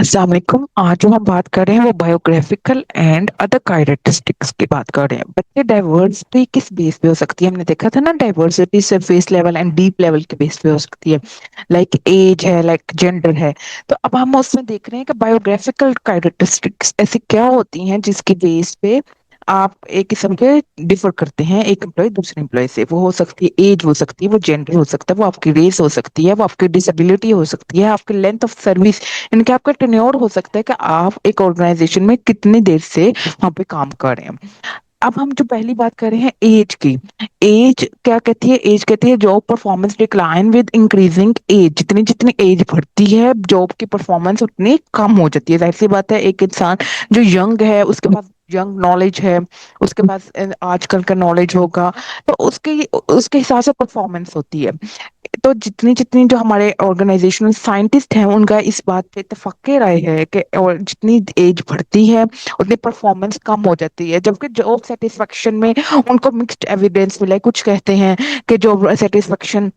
अस्सलाम वालेकुम। आज जो हम बात कर रहे हैं वो बायोग्राफिकल एंड अदर कैरेक्टरिस्टिक्स की बात कर रहे हैं। बच्चे डाइवर्सिटी किस बेस पे हो सकती है? हमने देखा था ना, diversity surface level and deep level के बेस पे हो सकती है। लाइक एज है, लाइक जेंडर है। तो अब हम उसमें देख रहे हैं कि बायोग्राफिकल कैरेक्टरिस्टिक्स ऐसी क्या होती हैं जिसकी बेस पे आप एक किस्म के डिफर करते हैं एक एम्प्लॉय दूसरे एम्प्लॉय से। वो हो सकती है एज, हो सकती है वो जेंडर, हो सकता है वो आपकी रेस, हो सकती है वो आपकी डिसेबिलिटी, हो सकती है आपकी लेंथ ऑफ सर्विस, इनके आपका टेन्योर, हो सकता है कि आप एक ऑर्गेनाइजेशन में कितनी देर से वहां पे काम कर रहे हैं। अब हम जो पहली बात कर रहे हैं एज की, एज क्या कहती है? एज कहती है job performance decline with increasing age. जितनी जितनी एज बढ़ती है जॉब की परफॉर्मेंस उतनी कम हो जाती है। जाहिर सी बात है, एक इंसान जो यंग है उसके पास यंग नॉलेज है, उसके पास आजकल का नॉलेज होगा, तो उसके उसके हिसाब से परफॉर्मेंस होती है। तो जितनी जितनी जो हमारे ऑर्गेनाइजेशनल साइंटिस्ट हैं उनका इस बात पे इत्तेफाक राय है कि और जितनी एज बढ़ती है उतनी परफॉर्मेंस कम हो जाती है। जबकि जॉब सेटिस्फेक्शन में उनको मिक्स्ड एविडेंस मिला है। कुछ कहते हैं कि जॉब सेटिस्फेक्शन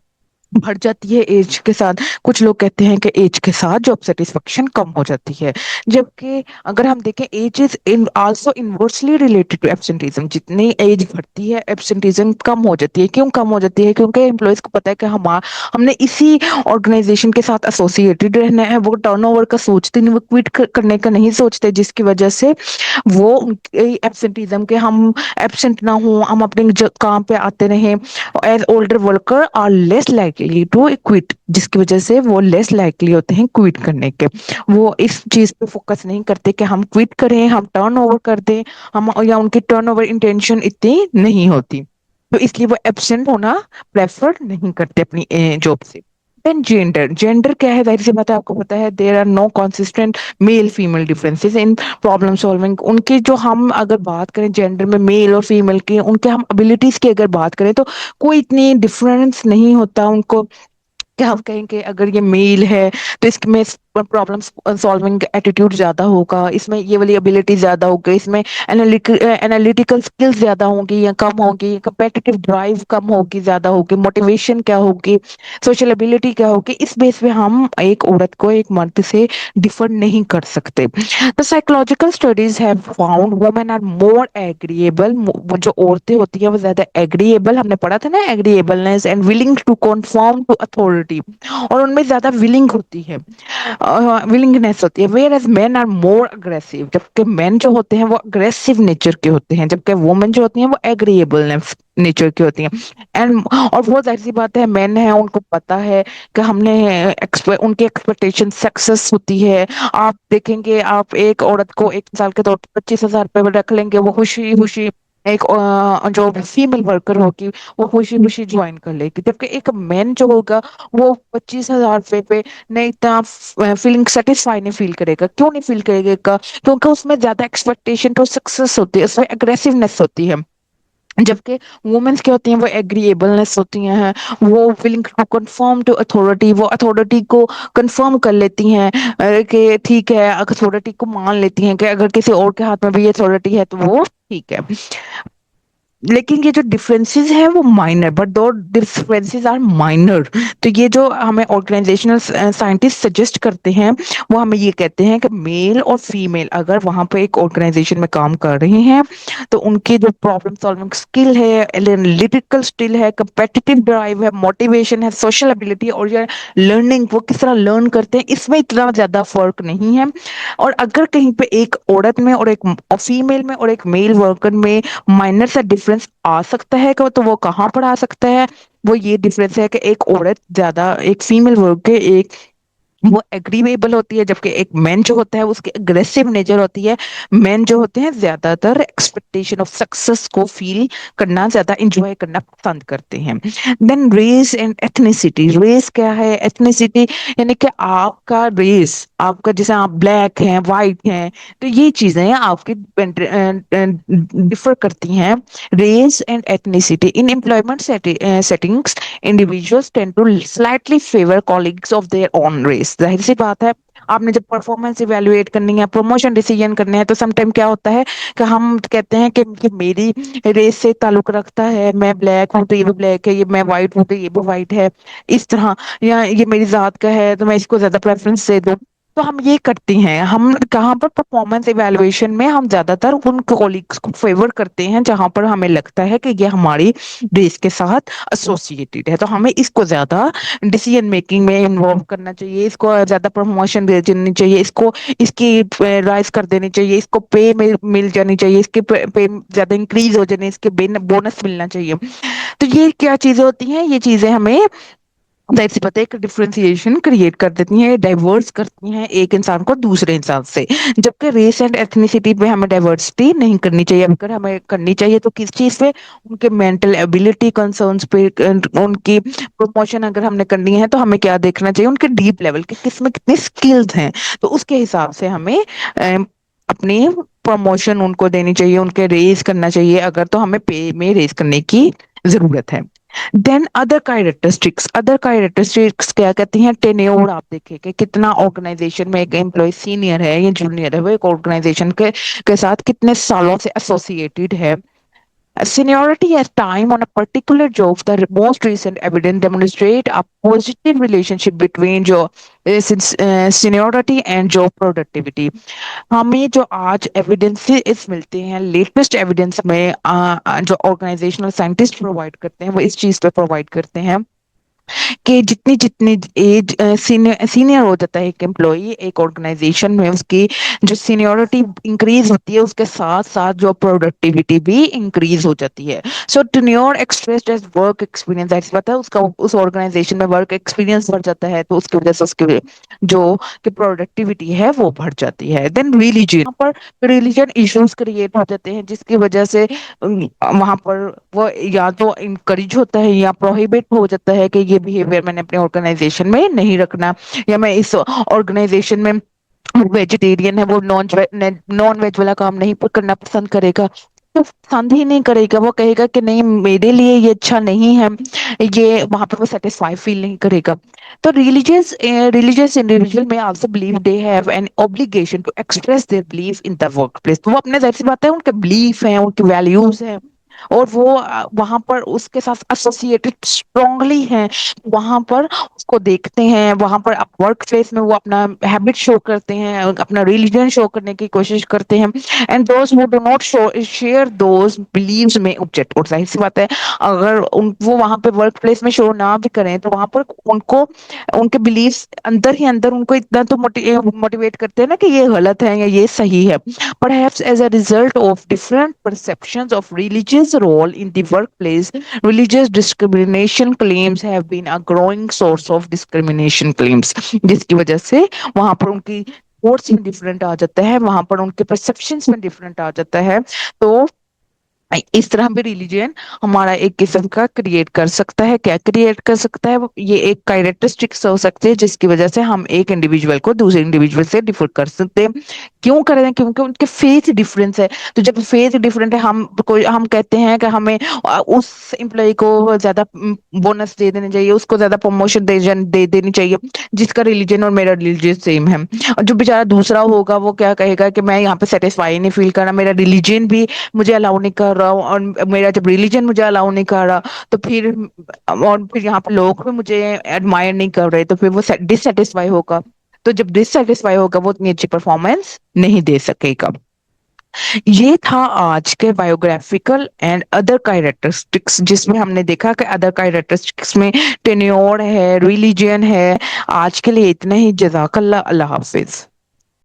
बढ़ जाती है एज के साथ, कुछ लोग कहते हैं कि एज के साथ जॉब सेटिस्फेक्शन कम हो जाती है। जबकि अगर हम देखें, age is in also inversely related to absenteeism. जितनी एज बढ़ती है एब्सेंटीज्म कम हो जाती है। क्यों कम हो जाती है? क्योंकि एम्प्लॉयज को पता है कि हमने इसी ऑर्गेनाइजेशन के साथ एसोसिएटेड रहना है। वो टर्नओवर का सोचते नहीं, वो क्विट करने का नहीं सोचते, जिसकी वजह से वो एब्सेंटीज्म के हम एब्सेंट ना हो, हम अपने काम पे आते रहें। Age older worker are less likely to quit, जिसकी वजह से वो लेस लाइकली होते हैं क्विट करने के। वो इस चीज पे फोकस नहीं करते कि हम क्विट करें, हम टर्न ओवर कर दें, हम या उनकी टर्न ओवर इंटेंशन इतनी नहीं होती, तो इसलिए वो एब्सेंट होना प्रेफर नहीं करते अपनी जॉब से। देन जेंडर, जेंडर क्या है? जाहिर सी बात है, आपको पता है there are no consistent male female differences in problem solving. उनके जो हम अगर बात करें जेंडर में मेल और फीमेल की, उनके हम एबिलिटीज की अगर बात करें तो कोई इतनी डिफरेंस नहीं होता उनको। क्या हम कहेंगे अगर ये मेल है तो इसमें प्रॉब्लम सॉल्विंग एटीट्यूड ज्यादा होगा, इसमें ये वाली एबिलिटी ज्यादा होगी, इसमें एनालिटिकल स्किल्स ज्यादा होंगी या कम होगी, कंपेटिटिव ड्राइव कम होगी ज्यादा होगी, मोटिवेशन क्या होगी, सोशल एबिलिटी क्या होगी। इस बेस पे हम एक औरत को एक मर्द से डिफर नहीं कर सकते। तो psychological studies have found women are more agreeable. जो औरतें होती हैं वो ज्यादा एग्रीएबल, हमने पढ़ा था ना, agreeableness and willing to confirm to authority, और उनमें ज्यादा विलिंग होती है, विलिंगनेस होती है। Where as men are more aggressive, जबकि मेन जो होते हैं वो अग्रेसिव नेचर के होते हैं, जबकि वुमेन जो होती हैं वो एग्रीएबलनेस नेचर की होती हैं। एंड और वो जाहिर सी बात है, मेन है उनको पता है कि हमने उनकी एक्सपेक्टेशन सक्सेस होती है। आप देखेंगे, आप एक औरत को एक साल के तौर पर 25,000 रुपये रख लेंगे, वो खुशी खुशी एक जो फीमेल वर्कर होगी वो खुशी खुशी ज्वाइन कर लेगी। जबकि एक मैन जो होगा वो 25,000 रुपये पे नहीं इतना फीलिंग सेटिस्फाई नहीं फील करेगा। क्यों नहीं फील करेगा? क्योंकि उसमें ज्यादा एक्सपेक्टेशन तो सक्सेस होती है, उसमें अग्रेसिवनेस होती है। जबकि वुमेन्स क्या होती हैं, वो एग्रीएबलनेस होती हैं, वो willing to confirm to authority, वो अथॉरिटी को कंफर्म कर लेती हैं, कि ठीक है, अथॉरिटी को मान लेती हैं कि अगर किसी और के हाथ में भी अथॉरिटी है तो वो ठीक है। लेकिन ये जो डिफरेंसेस हैं वो माइनर, बट दो डिफरेंसेस आर माइनर। तो ये जो हमें ऑर्गेनाइजेशनल साइंटिस्ट सजेस्ट करते हैं वो हमें ये कहते हैं कि मेल और फीमेल अगर वहां पे एक ऑर्गेनाइजेशन में काम कर रहे हैं तो उनकी जो प्रॉब्लम सॉल्विंग स्किल है, एनालिटिकल स्किल है, competitive ड्राइव है, मोटिवेशन है, सोशल एबिलिटी और ये लर्निंग, वो किस तरह लर्न करते हैं, इसमें इतना ज्यादा फर्क नहीं है। और अगर कहीं पे एक औरत में और एक फीमेल में और एक मेल वर्कर में माइनर सा डिफरेंस आ सकता है तो वो कहाँ पर आ सकता है? वो ये डिफरेंस है कि एक औरत ज्यादा, एक फीमेल वर्ग के एक वो एग्रीवेबल होती है, जबकि एक मैन जो होता है उसकी अग्रेसिव नेचर होती है। मैन जो होते हैं ज्यादातर एक्सपेक्टेशन ऑफ सक्सेस को फील करना, ज्यादा इंजॉय करना पसंद करते हैं। Then race and ethnicity, race क्या है? एथनिसिटी यानी कि आपका रेस, आपका जैसे आप ब्लैक हैं, वाइट हैं, तो ये चीजें आपकी डिफर करती हैं। Race and ethnicity in employment settings, individuals tend to slightly favour colleagues of their own race. जाहिर सी बात है, आपने जब परफॉर्मेंस इवेलुएट करनी है, प्रमोशन डिसीजन करने हैं, तो समटाइम क्या होता है कि हम कहते हैं कि मेरी रेस से ताल्लुक रखता है, मैं ब्लैक हूँ तो ये भी ब्लैक है, ये मैं वाइट हूँ तो ये भी वाइट है, इस तरह, या ये मेरी जात का है तो मैं इसको ज्यादा प्रेफरेंस दे दूँ। تو ہم یہ کرتے ہیں، ہم کہاں پر پرفارمنس ایویلویشن میں ہم زیادہ تر ان کولیگس کو فیور کرتے ہیں جہاں پر ہمیں لگتا ہے کہ یہ ہماری ریس کے ساتھ ایسوسیٹڈ ہے، تو ہمیں اس کو زیادہ ڈیسیژن میکنگ میں انوالو کرنا چاہیے، اس کو زیادہ پروموشن دے دینی چاہیے، اس کو اس کی رائز کر دینی چاہیے، اس کو پے مل جانی چاہیے، اس کے پے زیادہ انکریز ہو جانے، اس کے بونس ملنا چاہیے۔ تو یہ کیا چیزیں ہوتی ہیں، یہ چیزیں ہمیں ظاہر سی بات ہے ایک ڈفرینسیشن کریٹ کر دیتی ہیں، ڈائیورس کرتی ہیں ایک انسان کو دوسرے انسان سے، جبکہ ریس اینڈ ایتھنیسٹی پہ ہمیں ڈائیورسٹی نہیں کرنی چاہیے، اگر ہمیں کرنی چاہیے تو کس چیز پہ، ان کے مینٹل ایبلٹی کنسرنس پہ، ان کی پروموشن اگر ہم نے کرنی ہے تو ہمیں کیا دیکھنا چاہیے، ان کے ڈیپ لیول کے کس میں کتنے اسکلز ہیں، تو اس کے حساب سے ہمیں اپنی پروموشن ان کو دینی چاہیے، ان کے ریز کرنا چاہیے اگر، تو ہمیں پے میں ریز کرنے کی ضرورت ہے۔ دین ادر کیریکٹرسٹکس کیا کہتی ہیں، ٹینیور، آپ دیکھیں کہ کتنا آرگنائزیشن میں ایک امپلائی سینئر ہے یا جونیئر ہے، وہ ایک آرگنائزیشن کے ساتھ کتنے سالوں سے ایسوسیٹڈ ہے۔ Seniority as time on a particular job, the most recent evidence demonstrate a positive relationship between job seniority and job productivity۔ ہمیں جو آج ایویڈینس ملتے ہیں، لیٹسٹ ایویڈینس میں جو آرگنائزیشنل سائنٹسٹ پرووائڈ کرتے ہیں وہ اس چیز پہ پرووائڈ کرتے ہیں کہ جتنی جتنی ایج سینئر ہو جاتا ہے ایک امپلائی ایک آرگنائزیشن میں، اس کی جو سینیورٹی انکریز ہوتی ہے، اس کے ساتھ ساتھ جو پروڈکٹیوٹی بھی انکریز ہو جاتی ہے۔ So tenure expressed as work experience, ایسی بات ہے اس کا اس آرگنائزیشن میں ورک ایکسپیرینس بڑھ جاتا ہے، تو اس کی وجہ سے اس کی جو کہ پروڈکٹیوٹی ہے وہ بڑھ جاتی ہے۔ دین ریلیجن، یہاں پر ریلیجن ایشوز کریٹ ہو جاتے ہیں جس کی وجہ سے وہاں پر وہ یا تو انکریج ہوتا ہے یا پروہیبٹ ہو جاتا ہے کہ یہ بہیویئر میں نے اپنے آرگنائزیشن میں نہیں رکھنا، یا میں اس آرگنائزیشن میں ویجیٹیرین ہے، وہ نان ویج والا کام نہیں کرنا پسند کرے گا، تو پسند ہی نہیں کرے گا، وہ کہے گا کہ نہیں میرے لیے یہ اچھا نہیں ہے، یہ وہاں پہ وہ سیٹسفائی فیل نہیں کرے گا۔ تو religious individual may also believe they have an obligation to express their belief in the workplace۔ تو وہ اپنے ظاہر سی بات ہے ان کے بلیف ہیں، ان کی ویلیوز ہیں، اور وہ وہاں پر اس کے ساتھ ایسوسیٹڈ اسٹرانگلی ہیں، وہاں پر اس کو دیکھتے ہیں، وہاں پر ورک پلیس میں وہ اپنا ہیبٹ شو کرتے ہیں، اپنا ریلیجن شو کرنے کی کوشش کرتے ہیں، and those who do not share those beliefs میں آبجیکٹ، اور ظاہر سی بات ہے اگر وہ وہاں پہ ورک پلیس میں شو نہ بھی کریں تو وہاں پر ان کو ان کے بلیفs اندر ہی اندر ان کو اتنا تو موٹیویٹ کرتے ہیں نا کہ یہ غلط ہے یا یہ صحیح ہے۔ Perhaps as a result of different perceptions of religious role in the workplace, religious discrimination claims have been a growing source of discrimination claims، جس کی وجہ سے وہاں پر ان کی تھاٹس میں ڈفرینٹ آ جاتا ہے، وہاں پر ان کے پرسپشنس میں ڈفرینٹ آ جاتا ہے، تو اس طرح بھی ریلیجن ہمارا ایک قسم کا کریٹ کر سکتا ہے، کیا کریٹ کر سکتا ہے، یہ ایک کیریکٹرسٹکس ہو سکتے ہیں جس کی وجہ سے ہم ایک انڈیویجول کو دوسرے انڈیویجول سے ڈیفر کر سکتے ہیں۔ کیوں کریں ہیں؟ کیونکہ ان کے فیتھ ڈفرینس ہے، تو جب فیتھ ڈفرینٹ ہے ہم کہتے ہیں کہ ہمیں اس امپلائی کو زیادہ بونس دے دینا چاہیے، اس کو زیادہ پروموشن دے دینی چاہیے جس کا ریلیجن اور میرا ریلیجن سیم ہے، اور جو بیچارہ دوسرا ہوگا وہ کیا کہے گا کہ میں یہاں پہ سیٹسفائی نہیں فیل کر رہا، میرا ریلیجن بھی مجھے الاؤ نہیں کر رہا ہوں، اور میرا جب ریلیجن مجھے الاؤ نہیں کر رہا تو پھر یہاں پہ لوگ بھی مجھے ایڈمائر نہیں کر رہے، تو پھر وہ ڈسسیٹسفائی ہوگا، تو جب ڈسسیٹسفائی ہوگا وہ اتنی اچھی پرفارمنس نہیں دے سکے گا۔ یہ تھا آج کے بایوگرافیکل اینڈ ادر کیریکٹرسٹکس، جس میں ہم نے دیکھا کہ ادر کیریکٹرسٹکس میں ٹینیور ہے، ریلیجن ہے۔ آج کے لیے اتنا ہی، جزاک اللہ، اللہ حافظ۔